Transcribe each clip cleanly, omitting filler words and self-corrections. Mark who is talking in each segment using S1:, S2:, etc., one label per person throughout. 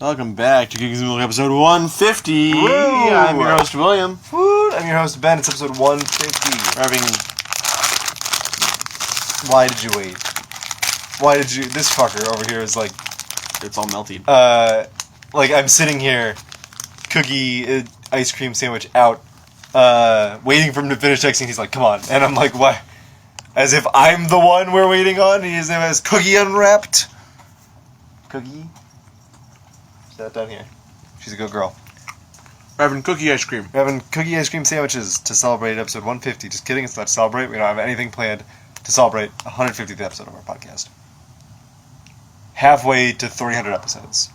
S1: Welcome back to Geeks and Milk episode 150.
S2: Woo!
S1: I'm your host, William.
S2: Woo! I'm your host, Ben. It's episode 150.
S1: We're having...
S2: Why did you wait? Why did you... This fucker over here is like...
S1: It's all melted.
S2: Like, I'm sitting here, cookie, ice cream sandwich out, waiting for him to finish texting. He's like, come on. And I'm like, why? As if I'm the one we're waiting on. His name is Cookie Unwrapped. Cookie? Sit down here. She's a good girl.
S1: We're having cookie ice cream.
S2: We're having cookie ice cream sandwiches to celebrate episode 150. Just kidding, it's not to celebrate. We don't have anything planned to celebrate 150th episode of our podcast. Halfway to 300 episodes.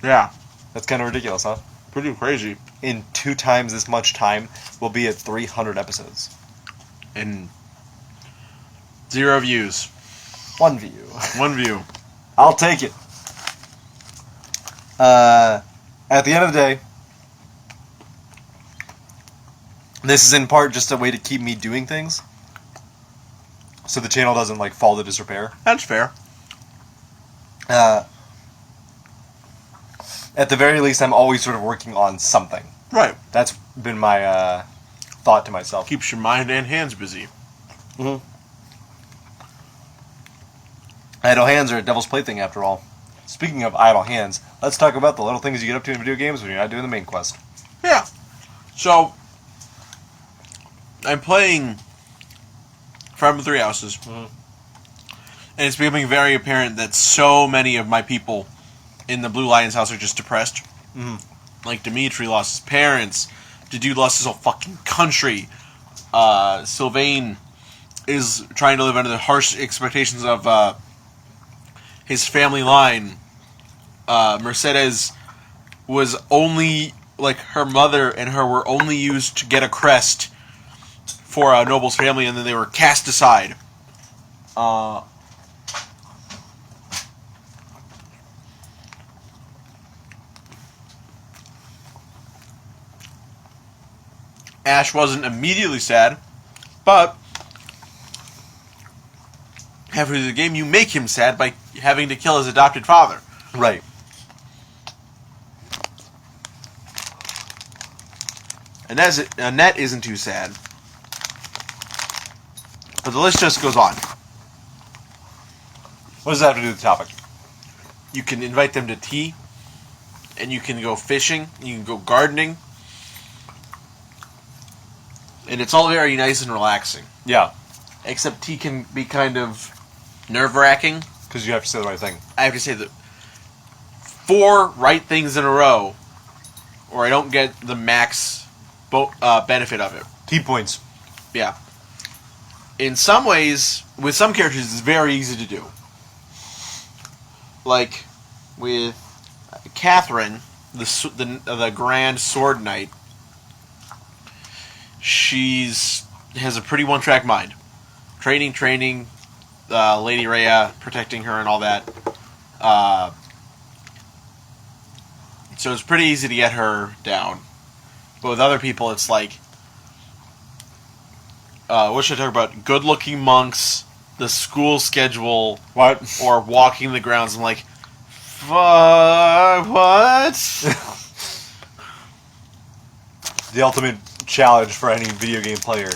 S1: Yeah.
S2: That's kind of ridiculous, huh?
S1: Pretty crazy.
S2: In 2 times this much time, we'll be at 300 episodes.
S1: And 0 views.
S2: 1 view.
S1: 1 view.
S2: I'll take it. At the end of the day, this is in part just a way to keep me doing things, so the channel doesn't like fall to disrepair.
S1: That's fair.
S2: At the very least, I'm always sort of working on something.
S1: Right.
S2: That's been my thought to myself.
S1: Keeps your mind and hands busy.
S2: Mm-hmm. Idle hands are a devil's plaything, after all. Speaking of idle hands, let's talk about the little things you get up to in video games when you're not doing the main quest.
S1: Yeah. So, I'm playing Fire Emblem Three Houses.
S2: Mm-hmm.
S1: And it's becoming very apparent that so many of my people in the Blue Lion's house are just depressed.
S2: Mm-hmm.
S1: Like, Dimitri lost his parents. The dude lost his whole fucking country. Sylvain is trying to live under the harsh expectations of his family line. Mercedes was only, like, her mother and her were only used to get a crest for a noble's family, and then they were cast aside. Ash wasn't immediately sad, but halfway through the game, you make him sad by having to kill his adopted father.
S2: Right.
S1: And Annette isn't too sad. But the list just goes on.
S2: What does that have to do with the topic?
S1: You can invite them to tea, and you can go fishing, you can go gardening, and it's all very nice and relaxing.
S2: Yeah.
S1: Except tea can be kind of nerve-wracking.
S2: Because you have to say the right thing.
S1: I have to say that 4 right things in a row, or I don't get the max benefit of it.
S2: T points.
S1: Yeah. In some ways, with some characters, it's very easy to do. Like, with Catherine, the Grand Sword Knight, has a pretty one-track mind. Training, Lady Rhea protecting her and all that. So it's pretty easy to get her down. But with other people, it's like... what should I talk about? Good-looking monks, the school schedule,
S2: What?
S1: or walking the grounds. I'm like, fuck, what?
S2: The ultimate challenge for any video game player.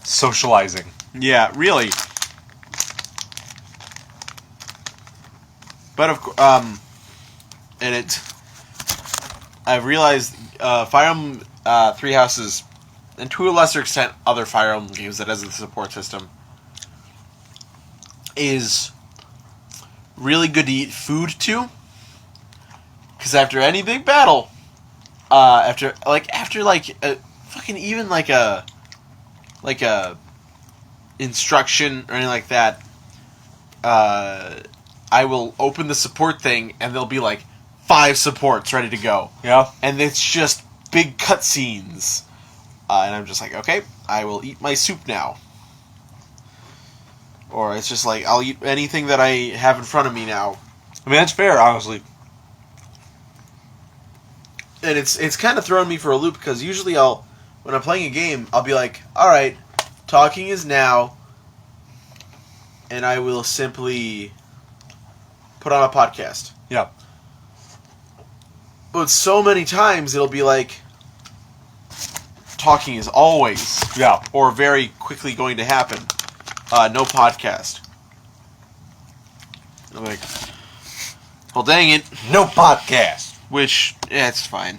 S2: Socializing.
S1: Yeah, really. But and I've realized Fire Emblem Three Houses, and to a lesser extent other Fire Emblem games that has the support system, is really good to eat food to. Because after any big battle, after a instruction or anything like that, I will open the support thing and there'll be like 5 supports ready to go.
S2: Yeah.
S1: And it's just big cutscenes. And I'm just like, okay, I will eat my soup now. Or it's just like, I'll eat anything that I have in front of me now.
S2: I mean, that's fair, honestly.
S1: And it's kind of throwing me for a loop because usually when I'm playing a game, I'll be like, alright, talking is now, and I will simply put on a podcast.
S2: Yeah.
S1: But so many times it'll be like, talking is always or very quickly going to happen. No podcast. I'm like, well, dang it.
S2: No podcast.
S1: Which, yeah, it's fine.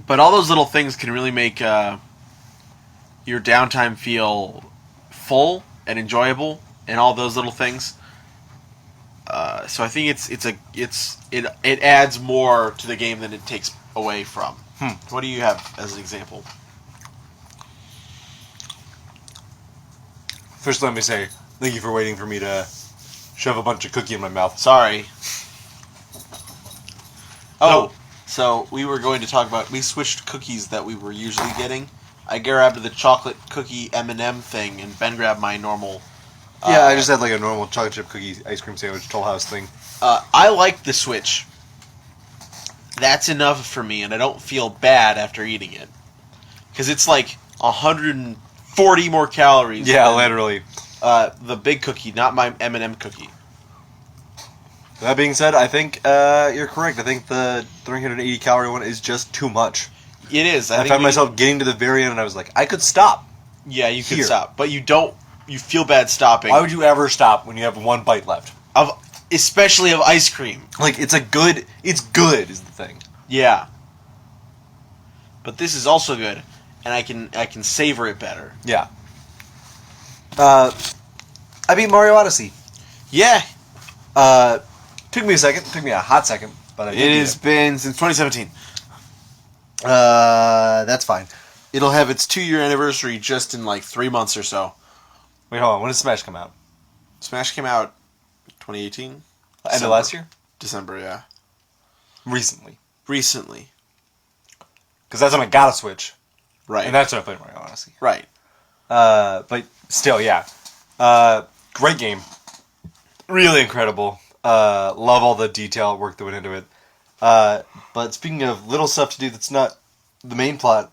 S1: But all those little things can really make your downtime feel full and enjoyable, and all those little things. So I think it adds more to the game than it takes away from. What do you have as an example?
S2: First, let me say thank you for waiting for me to shove a bunch of cookie in my mouth.
S1: Sorry. Oh, so we were going to talk about, we switched cookies that we were usually getting. I grabbed the chocolate cookie M&M thing, and Ben grabbed my normal.
S2: Yeah, I just had like a normal chocolate chip cookie ice cream sandwich Toll House thing.
S1: I like the switch. That's enough for me, and I don't feel bad after eating it. Because it's like 140 more calories.
S2: Yeah,
S1: than,
S2: literally.
S1: The big cookie, not my M&M cookie.
S2: That being said, I think you're correct. I think the 380 calorie one is just too much.
S1: It is.
S2: I found myself getting to the very end, and I was like, I could stop.
S1: Yeah, you could stop, but you don't. You feel bad stopping.
S2: Why would you ever stop when you have one bite left?
S1: Especially of ice cream.
S2: Like, it's good is the thing.
S1: Yeah. But this is also good, and I can savor it better.
S2: Yeah. I beat Mario Odyssey.
S1: Yeah.
S2: Took me a second. Took me a hot second, but I did.
S1: It has been since 2017.
S2: That's fine.
S1: It'll have its 2-year anniversary just in like 3 months or so.
S2: Wait, hold on. When did Smash come out?
S1: Smash came out 2018.
S2: End
S1: December.
S2: of last year?
S1: December, yeah.
S2: Recently. Because that's when I got a Switch.
S1: Right.
S2: And that's when I played Mario Odyssey.
S1: Right.
S2: But still, yeah. Great game. Really incredible. Love all the detail work that went into it. But speaking of little stuff to do that's not the main plot,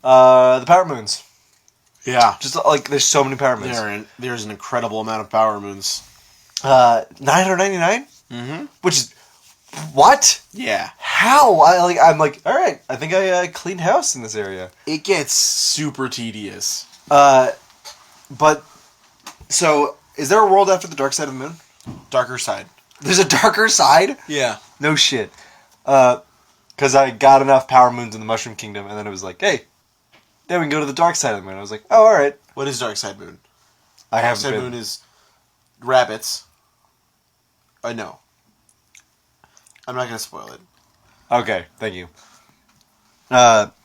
S2: the Power Moons.
S1: Yeah.
S2: Just like, there's so many Power Moons.
S1: There's an incredible amount of Power Moons.
S2: 999?
S1: Mm-hmm.
S2: Which is, what?
S1: Yeah.
S2: How? I'm like, alright, I think I cleaned house in this area.
S1: It gets super tedious.
S2: But, so, is there a world after the dark side of the moon?
S1: Darker side.
S2: There's a darker side?
S1: Yeah.
S2: No shit. Because I got enough Power Moons in the Mushroom Kingdom, and then it was like, hey, then we can go to the dark side of the moon. I was like, oh, alright.
S1: What is Dark Side Moon?
S2: I
S1: Dark
S2: haven't
S1: Side
S2: been.
S1: Moon is rabbits. I know. I'm not going to spoil it.
S2: Okay, thank you.
S1: But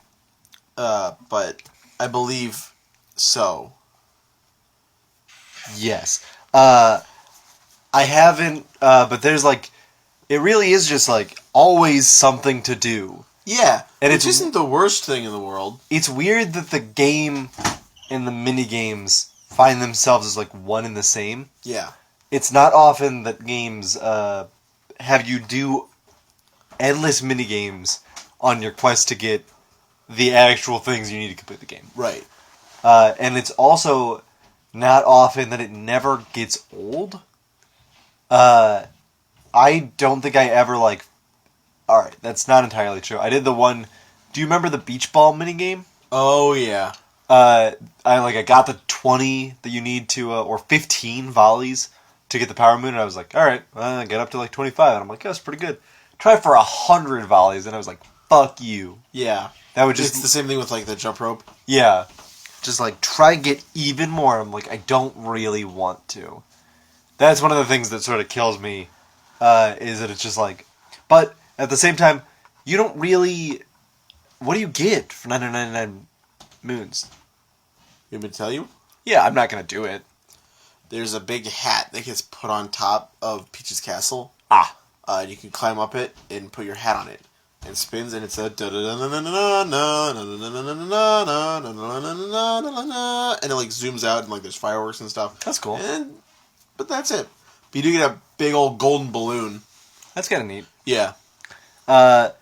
S1: I believe so.
S2: Yes. I haven't, but there's like, it really is just like, always something to do.
S1: Yeah,
S2: and
S1: which isn't the worst thing in the world.
S2: It's weird that the game and the mini-games find themselves as like one and the same.
S1: Yeah.
S2: It's not often that games have you do endless mini-games on your quest to get the actual things you need to complete the game.
S1: Right.
S2: And it's also not often that it never gets old. I don't think I ever like... Alright, that's not entirely true. I did the one... Do you remember the beach ball minigame?
S1: Oh, yeah.
S2: I got the 20 that you need to... or 15 volleys to get the Power Moon, and I was like, alright, I get up to like 25, and I'm like, yeah, that's pretty good. Try for 100 volleys, and I was like, fuck you.
S1: Yeah.
S2: That would just...
S1: It's the same thing with like the jump rope.
S2: Yeah. Just like, try and get even more. I'm like, I don't really want to. That's one of the things that sort of kills me, is that it's just like... But... At the same time, you don't really... What do you get for 999 moons?
S1: You want me to tell you?
S2: Yeah, I'm not going to do it.
S1: There's a big hat that gets put on top of Peach's castle.
S2: Ah.
S1: And you can climb up it and put your hat on it. And spins, and it's a... And it like zooms out, and like there's fireworks and stuff.
S2: That's cool.
S1: But that's it. But you do get a big old golden balloon.
S2: That's kind of neat.
S1: Yeah.
S2: But,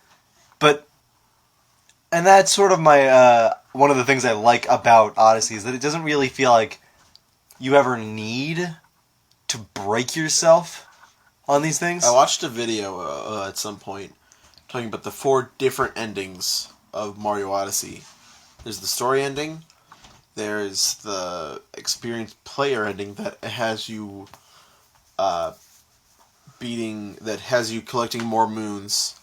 S2: and that's sort of my, one of the things I like about Odyssey is that it doesn't really feel like you ever need to break yourself on these things.
S1: I watched a video at some point talking about the 4 different endings of Mario Odyssey. There's the story ending. There's the experienced player ending that has you that has you collecting more moons,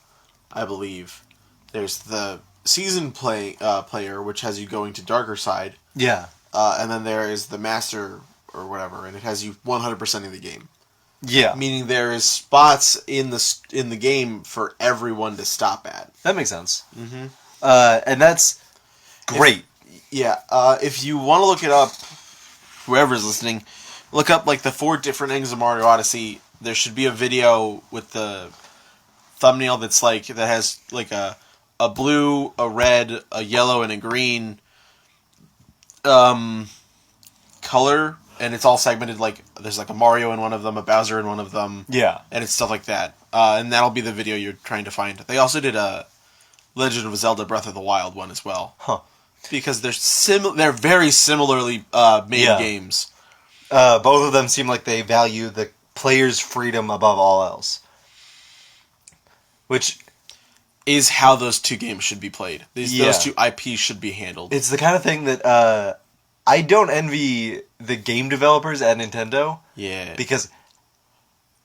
S1: I believe. There's the season player, which has you going to darker side.
S2: Yeah.
S1: And then there is the master or whatever, and it has you 100%ing the game.
S2: Yeah.
S1: Meaning there is spots in the game for everyone to stop at.
S2: That makes sense.
S1: Mm-hmm.
S2: And that's great.
S1: If you want to look it up, whoever's listening, look up like the 4 different endings of Mario Odyssey. There should be a video with the thumbnail that has like a blue, a red, a yellow, and a green color, and it's all segmented. Like there's like a Mario in one of them, a Bowser in one of them,
S2: Yeah.
S1: and it's stuff like that. And that'll be the video you're trying to find. They also did a Legend of Zelda Breath of the Wild one as well.
S2: Huh.
S1: Because they're very similarly made games.
S2: Both of them seem like they value the player's freedom above all else. Which
S1: is how those 2 games should be played. Those 2 IPs should be handled.
S2: It's the kind of thing that I don't envy the game developers at Nintendo.
S1: Yeah.
S2: Because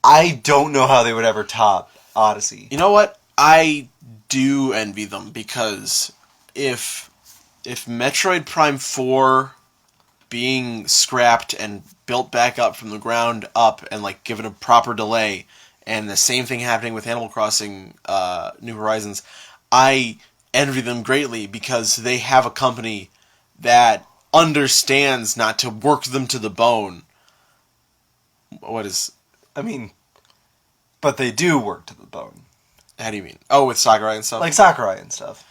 S2: I don't know how they would ever top Odyssey.
S1: You know what? I do envy them, because if Metroid Prime 4 being scrapped and built back up from the ground up and like given a proper delay, and the same thing happening with Animal Crossing New Horizons, I envy them greatly, because they have a company that understands not to work them to the bone.
S2: I mean, but they do work to the bone.
S1: How do you mean? Oh, with Sakurai and stuff?
S2: Like Sakurai and stuff.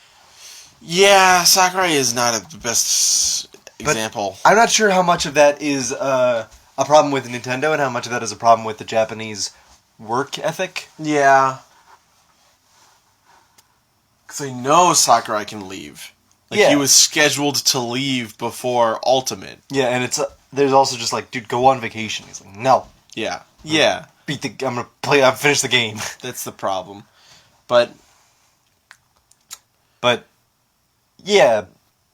S1: Yeah, Sakurai is not the best example.
S2: But I'm not sure how much of that is a problem with Nintendo and how much of that is a problem with the Japanese work ethic.
S1: Yeah. Because I know Sakurai can leave. He was scheduled to leave before Ultimate.
S2: Yeah, and there's also just like, dude, go on vacation. He's like, no.
S1: Yeah. Yeah.
S2: I'm finish the game.
S1: That's the problem. But
S2: yeah,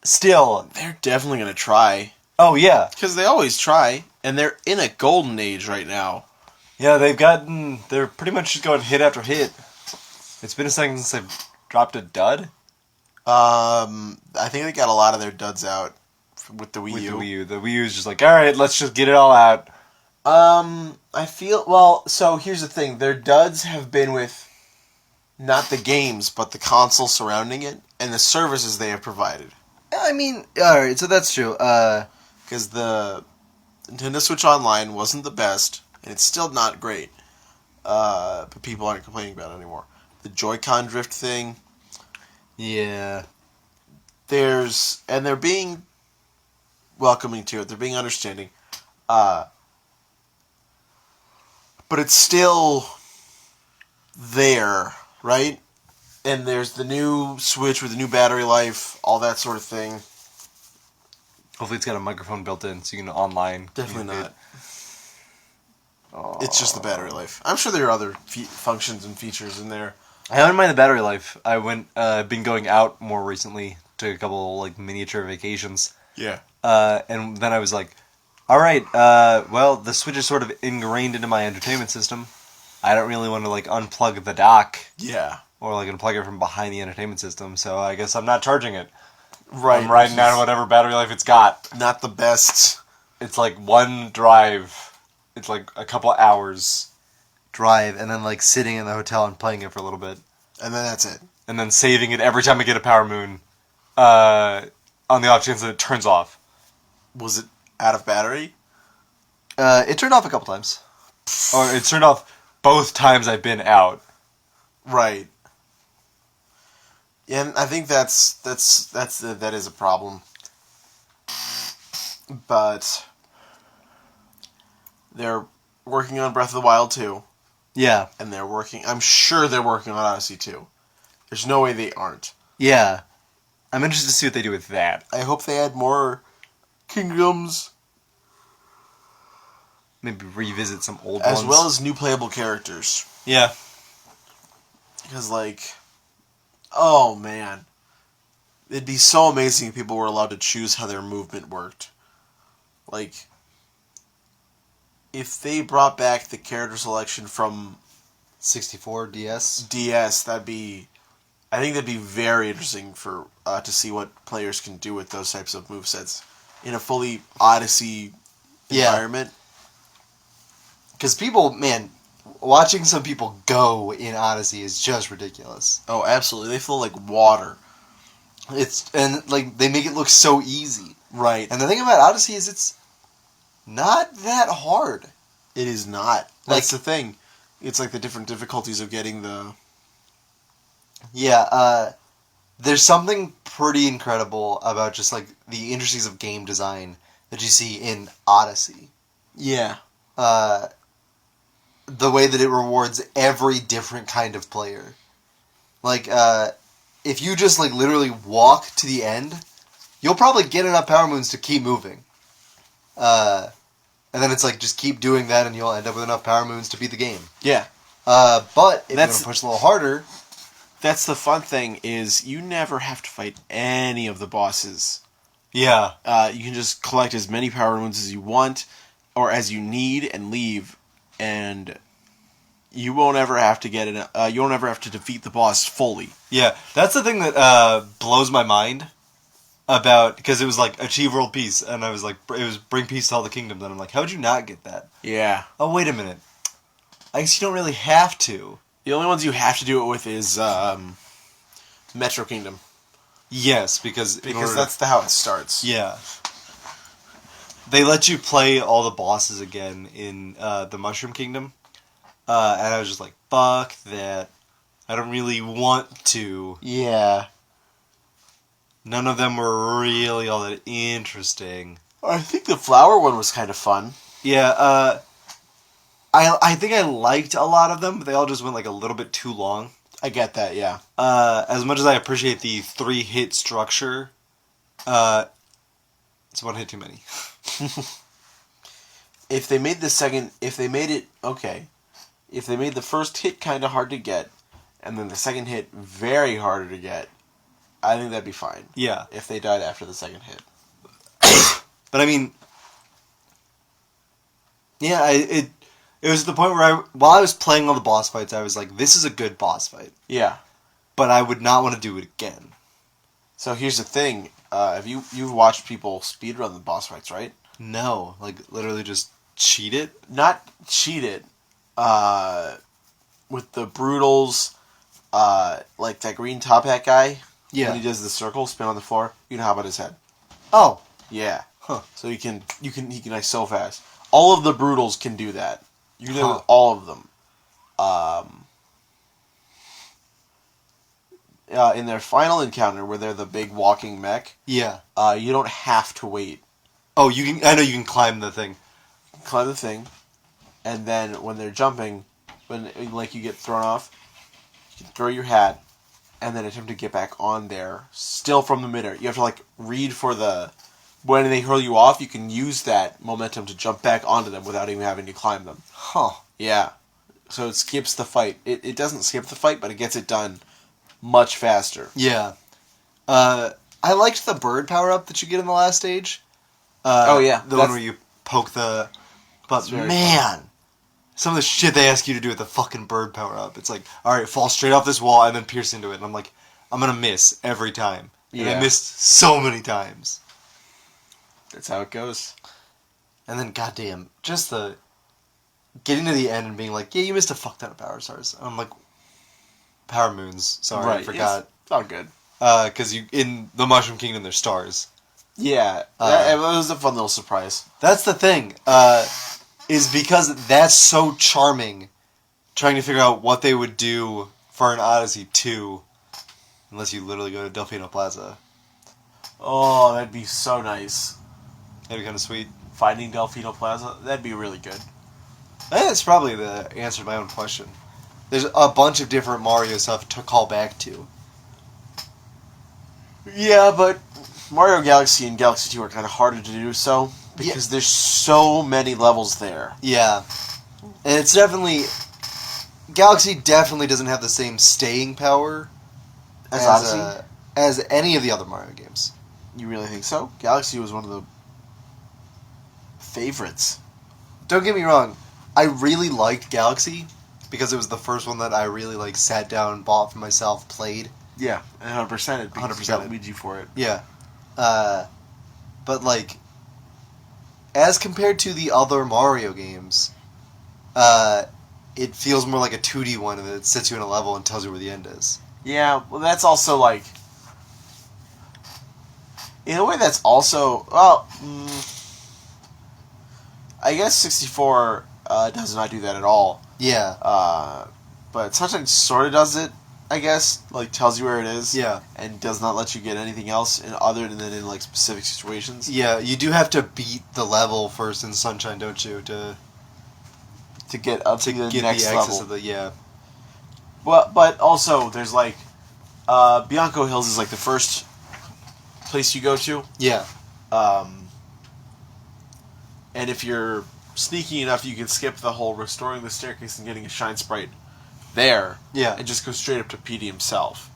S2: still.
S1: They're definitely going to try.
S2: Oh, yeah.
S1: Because they always try. And they're in a golden age right now.
S2: Yeah, they're pretty much just going hit after hit. It's been a second since they've dropped a dud.
S1: I think they got a lot of their duds out with the Wii U.
S2: The Wii U is just like, alright, let's just get it all out.
S1: I feel, so here's the thing. Their duds have been with not the games, but the console surrounding it, and the services they have provided.
S2: I mean, alright, so that's true.
S1: Because the Nintendo Switch Online wasn't the best, and it's still not great. But people aren't complaining about it anymore. The Joy-Con drift thing.
S2: Yeah.
S1: They're being welcoming to it. They're being understanding. But it's still there, right? And there's the new Switch with the new battery life, all that sort of thing.
S2: Hopefully it's got a microphone built in so you can online.
S1: Definitely not. It's just the battery life. I'm sure there are other functions and features in there.
S2: I don't mind the battery life. I been going out more recently to a couple like miniature vacations.
S1: Yeah.
S2: And then I was like, all right, well, the Switch is sort of ingrained into my entertainment system. I don't really want to like unplug the dock.
S1: Yeah.
S2: Or like unplug it from behind the entertainment system, so I guess I'm not charging it.
S1: Right.
S2: I'm riding out whatever battery life it's got.
S1: Not the best.
S2: It's like one drive. It's like a couple hours drive, and then like sitting in the hotel and playing it for a little bit.
S1: And then that's it.
S2: And then saving it every time I get a power moon, on the off chance that it turns off.
S1: Was it out of battery?
S2: It turned off a couple times. Or it turned off both times I've been out.
S1: Right. Yeah, and I think that is a problem. But they're working on Breath of the Wild 2.
S2: Yeah.
S1: And I'm sure they're working on Odyssey 2. There's no way they aren't.
S2: Yeah. I'm interested to see what they do with that.
S1: I hope they add more kingdoms.
S2: maybe revisit some old
S1: as
S2: ones.
S1: well as new playable characters.
S2: Yeah.
S1: Because, like, oh man, it'd be so amazing if people were allowed to choose how their movement worked. Like, if they brought back the character selection from
S2: 64 DS.
S1: DS, I think that'd be very interesting for to see what players can do with those types of movesets in a fully Odyssey environment.
S2: Because people, man, watching some people go in Odyssey is just ridiculous.
S1: Oh, absolutely. They flow like water.
S2: Like they make it look so easy.
S1: Right.
S2: And the thing about Odyssey is it's not that hard.
S1: It is not. That's
S2: Like,
S1: the thing. It's like the different difficulties of getting the...
S2: Yeah, there's something pretty incredible about just like the intricacies of game design that you see in Odyssey.
S1: Yeah.
S2: The way that it rewards every different kind of player. Like, if you just like literally walk to the end, you'll probably get enough power moons to keep moving. And then it's like, just keep doing that and you'll end up with enough power moons to beat the game.
S1: Yeah.
S2: But if you're going to push a little harder...
S1: That's the fun thing, is you never have to fight any of the bosses.
S2: Yeah.
S1: You can just collect as many power moons as you want, or as you need, and leave, and you won't ever have to you won't ever have to defeat the boss fully.
S2: Yeah, that's the thing that blows my mind about, because it was like, achieve world peace, and I was like, it was bring peace to all the kingdoms, and I'm like, how would you not get that?
S1: Yeah.
S2: Oh, wait a minute. I guess you don't really have to.
S1: The only ones you have to do it with is Metro Kingdom.
S2: Yes, because
S1: that's how it starts.
S2: Yeah. They let you play all the bosses again in the Mushroom Kingdom, and I was just like, fuck that. I don't really want to.
S1: Yeah.
S2: None of them were really all that interesting.
S1: I think the flower one was kind of fun.
S2: Yeah, I think I liked a lot of them, but they all just went like a little bit too long.
S1: I get that, yeah.
S2: As much as I appreciate the 3-hit structure, it's one hit too many.
S1: If they made the first hit kind of hard to get, and then the second hit very harder to get, I think that'd be fine.
S2: Yeah.
S1: If they died after the second hit.
S2: But I mean, yeah, it was the point where while I was playing all the boss fights, I was like, this is a good boss fight.
S1: Yeah.
S2: But I would not want to do it again.
S1: So here's the thing. You've watched people speedrun the boss fights, right?
S2: No. Like, literally just cheat it?
S1: Not cheat it. With the Brutals, like that green top hat guy.
S2: Yeah.
S1: When he does the circle, spin on the floor, you know how about his head.
S2: Oh.
S1: Yeah.
S2: Huh.
S1: So he can ice so fast. All of the Brutals can do that. You can do it with all of them. In their final encounter, where they're the big walking mech,
S2: Yeah.
S1: you don't have to wait.
S2: Oh, you can. I know you can climb the thing.
S1: Climb the thing, and then when they're jumping, when like you get thrown off, you can throw your hat, and then attempt to get back on there, still from the midair. You have to like read for the... When they hurl you off, you can use that momentum to jump back onto them without even having to climb them.
S2: Huh.
S1: Yeah. So it skips the fight. It doesn't skip the fight, but it gets it done much faster.
S2: Yeah. I liked the bird power-up that you get in the last stage.
S1: Oh, yeah.
S2: The one where you poke the... But, man! Some of the shit they ask you to do with the fucking bird power-up. It's like, alright, fall straight off this wall and then pierce into it. And I'm like, I'm gonna miss every time. And I missed so many times.
S1: That's how it goes.
S2: And then, goddamn, just the... Getting to the end and being like, yeah, you missed a fuck ton of power stars. And I'm like, power moons. Sorry, I forgot.
S1: It's all good.
S2: Because in the Mushroom Kingdom, there's stars.
S1: Yeah. It was a fun little surprise.
S2: That's the thing. Is because that's so charming, trying to figure out what they would do for an Odyssey 2, unless you literally go to Delfino Plaza.
S1: Oh, that'd be so nice.
S2: That'd be kind of sweet.
S1: Finding Delfino Plaza, that'd be really good.
S2: That's probably the answer to my own question. There's a bunch of different Mario stuff to call back to.
S1: Yeah, but Mario Galaxy and Galaxy 2 are kind of harder to do so, because there's so many levels there.
S2: Yeah. And it's definitely... Galaxy definitely doesn't have the same staying power
S1: As Odyssey?
S2: As any of the other Mario games.
S1: You really think so? Galaxy was one of the favorites.
S2: Don't get me wrong, I really liked Galaxy because it was the first one that I really like sat down, bought for myself, played.
S1: Yeah, 100%.
S2: 100%.
S1: You got Luigi for it.
S2: Yeah. But like, as compared to the other Mario games, it feels more like a 2D one and it sits you in a level and tells you where the end is.
S1: Yeah, well, that's also like... In a way, that's also... Well, I guess 64 does not do that at all.
S2: Yeah.
S1: But Sunshine sort of does it, I guess. Like, tells you where it is.
S2: Yeah.
S1: And does not let you get anything else other than in, like, specific situations.
S2: Yeah, you do have to beat the level first in Sunshine, don't you?
S1: To get up to the
S2: get
S1: next
S2: the
S1: level.
S2: access of the... Yeah.
S1: Well, but also, there's, like... Bianco Hills is, like, the first place you go to.
S2: Yeah.
S1: And if you're sneaky enough, you can skip the whole restoring the staircase and getting a shine sprite there.
S2: Yeah.
S1: And just go straight up to Petey himself.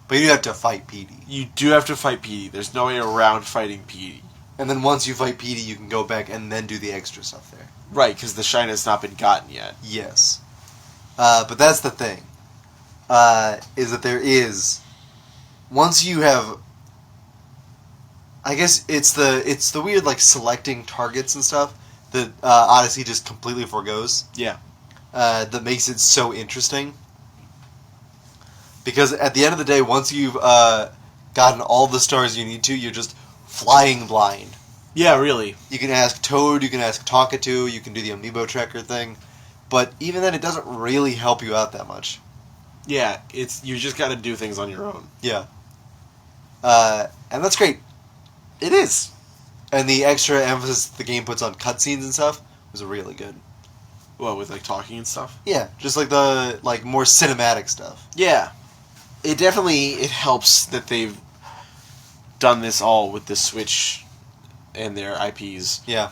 S2: But you have to fight Petey.
S1: You do have to fight Petey. There's no way around fighting Petey.
S2: And then once you fight Petey, you can go back and then do the extra stuff there.
S1: Right, because the shine has not been gotten yet.
S2: Yes. But that's the thing. Is that there is... Once you have... I guess it's the weird, like, selecting targets and stuff that Odyssey just completely forgoes.
S1: Yeah.
S2: That makes it so interesting. Because at the end of the day, once you've gotten all the stars you need to, you're just flying blind.
S1: Yeah, really.
S2: You can ask Toad, you can ask Talkatoo, you can do the Amiibo Tracker thing. But even then, it doesn't really help you out that much.
S1: Yeah, you just got to do things on your own.
S2: Yeah. And that's great.
S1: It is.
S2: And the extra emphasis the game puts on cutscenes and stuff was really good.
S1: What, with, like, talking and stuff?
S2: Yeah, just like the more cinematic stuff.
S1: Yeah. It definitely helps that they've done this all with the Switch and their IPs.
S2: Yeah.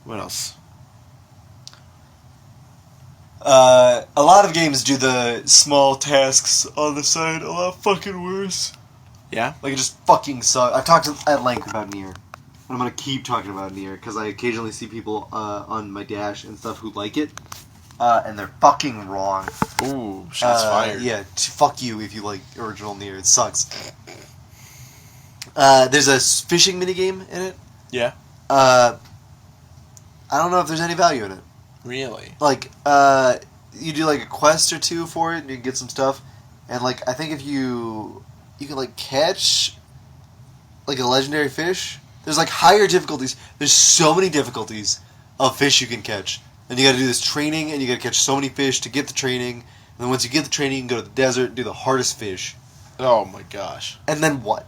S1: What else?
S2: A lot of games do the small tasks on the side a lot fucking worse.
S1: Yeah?
S2: Like, it just fucking sucks. I've talked at length about Nier. And I'm gonna keep talking about Nier, because I occasionally see people on my Dash and stuff who like it. And they're fucking wrong.
S1: Ooh, shots fired.
S2: Yeah, fuck you if you like original Nier. It sucks. There's a fishing minigame in it.
S1: Yeah?
S2: I don't know if there's any value in it.
S1: Really?
S2: Like, you do like a quest or two for it, and you can get some stuff. And like, I think if you can like catch like a legendary fish. There's like higher difficulties. There's so many difficulties of fish you can catch, and you got to do this training, and you got to catch so many fish to get the training. And then once you get the training, you can go to the desert and do the hardest fish.
S1: Oh my gosh!
S2: And then what?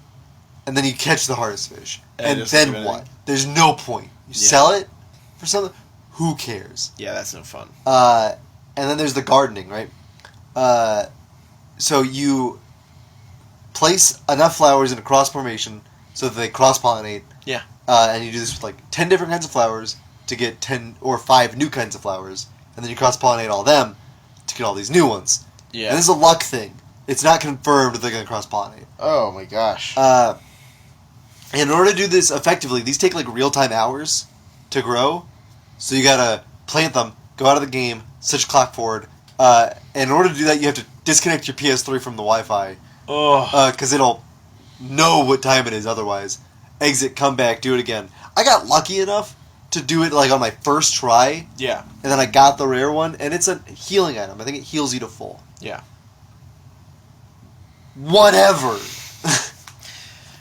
S2: And then you catch the hardest fish. And
S1: just
S2: then
S1: leave it
S2: what?
S1: in.
S2: There's no point. You sell it for something. Who cares?
S1: Yeah, that's no fun.
S2: And then there's the gardening, right? So you place enough flowers in a cross formation so that they cross-pollinate.
S1: Yeah.
S2: And you do this with like 10 different kinds of flowers to get 10 or 5 new kinds of flowers. And then you cross-pollinate all them to get all these new ones.
S1: Yeah.
S2: And this is a luck thing. It's not confirmed that they're going to cross-pollinate.
S1: Oh my gosh.
S2: In order to do this effectively, these take like real-time hours to grow. So you gotta plant them, go out of the game, switch clock forward. In order to do that, you have to disconnect your PS3 from the Wi-Fi.
S1: Oh.
S2: Because it'll know what time it is otherwise. Exit, come back, do it again. I got lucky enough to do it like on my first try.
S1: Yeah.
S2: And then I got the rare one, and it's a healing item. I think it heals you to full.
S1: Yeah.
S2: Whatever.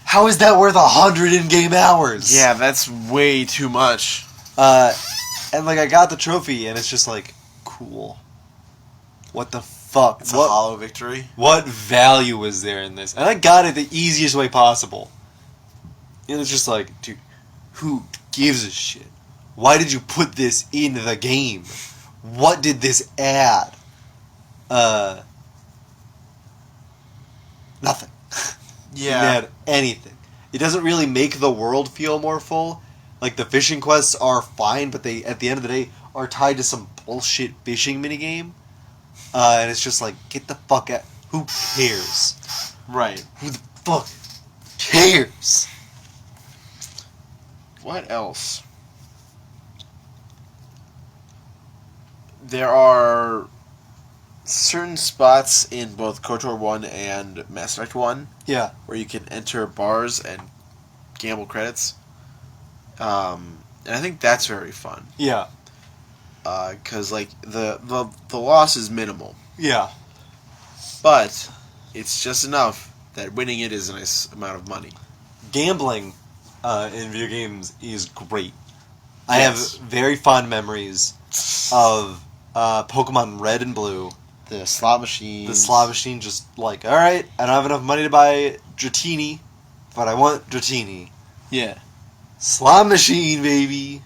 S2: How is that worth 100 in-game hours?
S1: Yeah, that's way too much.
S2: And like I got the trophy, and it's just like, cool. What the fuck?
S1: It's a hollow victory.
S2: What value was there in this? And I got it the easiest way possible. And it's just like, dude, who gives a shit? Why did you put this in the game? What did this add? Nothing. You can add anything. It doesn't really make the world feel more full. Like, the fishing quests are fine, but they, at the end of the day, are tied to some bullshit fishing minigame. And it's just like, get the fuck out. Who cares?
S1: Right.
S2: Who the fuck cares?
S1: What else? There are certain spots in both KOTOR 1 and Mass Effect 1
S2: Yeah.
S1: where you can enter bars and gamble credits. And I think that's very fun.
S2: Yeah.
S1: Because, like, the loss is minimal.
S2: Yeah.
S1: But it's just enough that winning it is a nice amount of money.
S2: Gambling in video games is great. I
S1: Yes.
S2: have very fond memories of Pokemon Red and Blue.
S1: The slot machine.
S2: The slot machine just like, alright, I don't have enough money to buy Dratini, but I want Dratini.
S1: Yeah.
S2: Slot machine, baby!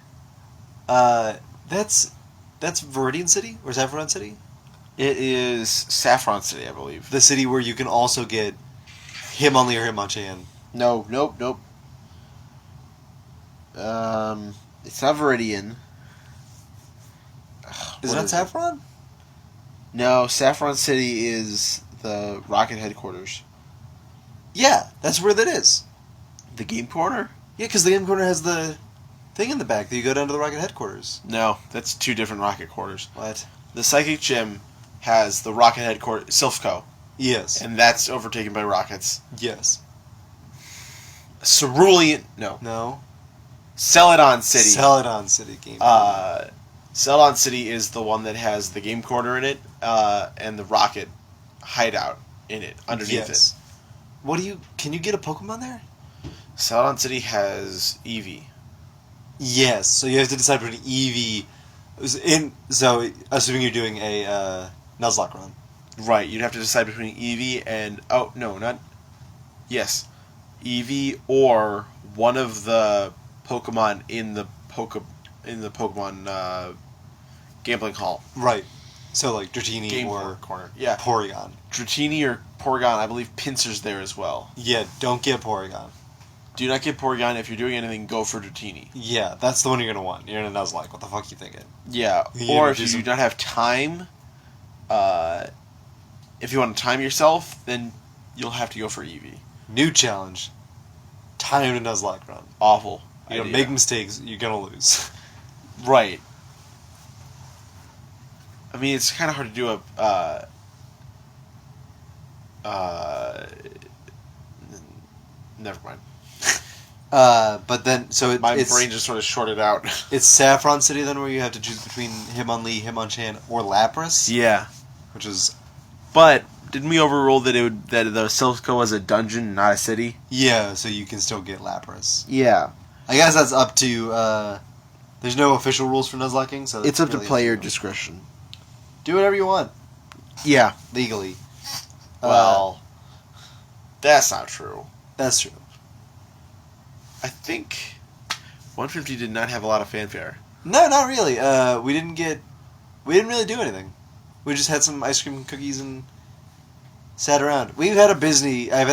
S2: That's Viridian City? Or Saffron City?
S1: It is Saffron City, I believe.
S2: The city where you can also get Hitmonlee or Hitmonchan.
S1: No, nope. It's not Viridian.
S2: Is it
S1: What
S2: not
S1: is
S2: Saffron?
S1: No, Saffron City is the Rocket headquarters.
S2: Yeah, that's where that is.
S1: The Game Corner?
S2: Yeah, because the Game Corner has the thing in the back that you go down to the Rocket headquarters.
S1: No, that's two different Rocket quarters.
S2: What?
S1: The Psychic Gym has the Rocket headquarters, Silphco,
S2: Yes.
S1: and that's overtaken by Rockets.
S2: Yes.
S1: Cerulean, no.
S2: No.
S1: Celadon City.
S2: Celadon City Game.
S1: Celadon City is the one that has the Game Corner in it, and the Rocket hideout in it, underneath it.
S2: Can you get a Pokemon there?
S1: Celadon City has Eevee.
S2: Yes, so you have to decide between Eevee. So, assuming you're doing a Nuzlocke run.
S1: Right, you'd have to decide between Eevee and... Oh, no, not... Yes. Eevee or one of the Pokemon in the Pokemon gambling hall.
S2: Right. So, like, Dratini
S1: Game
S2: or
S1: Corner. Yeah.
S2: Porygon.
S1: Dratini or Porygon. I believe Pinsir's there as well.
S2: Yeah, don't get Porygon.
S1: Do not get Porygon. If you're doing anything, go for Dratini.
S2: Yeah, that's the one you're going to want. You're in a Nuzlocke. What the fuck you thinking?
S1: Yeah.
S2: Yeah,
S1: Or if you do not have time, if you want to time yourself, then you'll have to go for Eevee.
S2: New challenge. Time to Nuzlocke run.
S1: Awful.
S2: You're going to make mistakes. You're going to lose.
S1: Right. I mean, it's kind of hard to do never mind.
S2: But then, so
S1: My
S2: it's
S1: brain just sort of shorted out.
S2: It's Saffron City then, where you have to choose between Hitmonlee, Hitmonchan, or Lapras.
S1: Yeah.
S2: Which is
S1: But didn't we overrule that that the Silphco was a dungeon, not a city?
S2: yeah, so you can still get Lapras.
S1: Yeah.
S2: I guess that's up to. There's no official rules for Nuzlocking, so
S1: It's up to
S2: really
S1: player
S2: up to you.
S1: discretion.
S2: Do whatever you want
S1: Yeah.
S2: legally.
S1: Well, that's not true.
S2: That's true.
S1: I think 150 did not have a lot of fanfare.
S2: No, not really. We didn't really do anything. We just had some ice cream and cookies and sat around. I've had a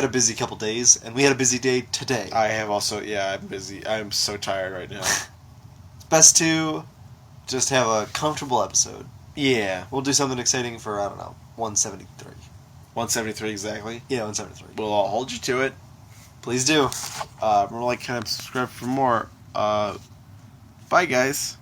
S2: busy couple days, and we had a busy day today.
S1: I have also, I'm busy. I'm so tired right now.
S2: It's best to just have a comfortable episode.
S1: Yeah.
S2: We'll do something exciting for, 173.
S1: 173 exactly.
S2: Yeah, 173.
S1: We'll all hold you to it.
S2: Please do.
S1: Remember, like, kind of subscribe for more. Bye, guys.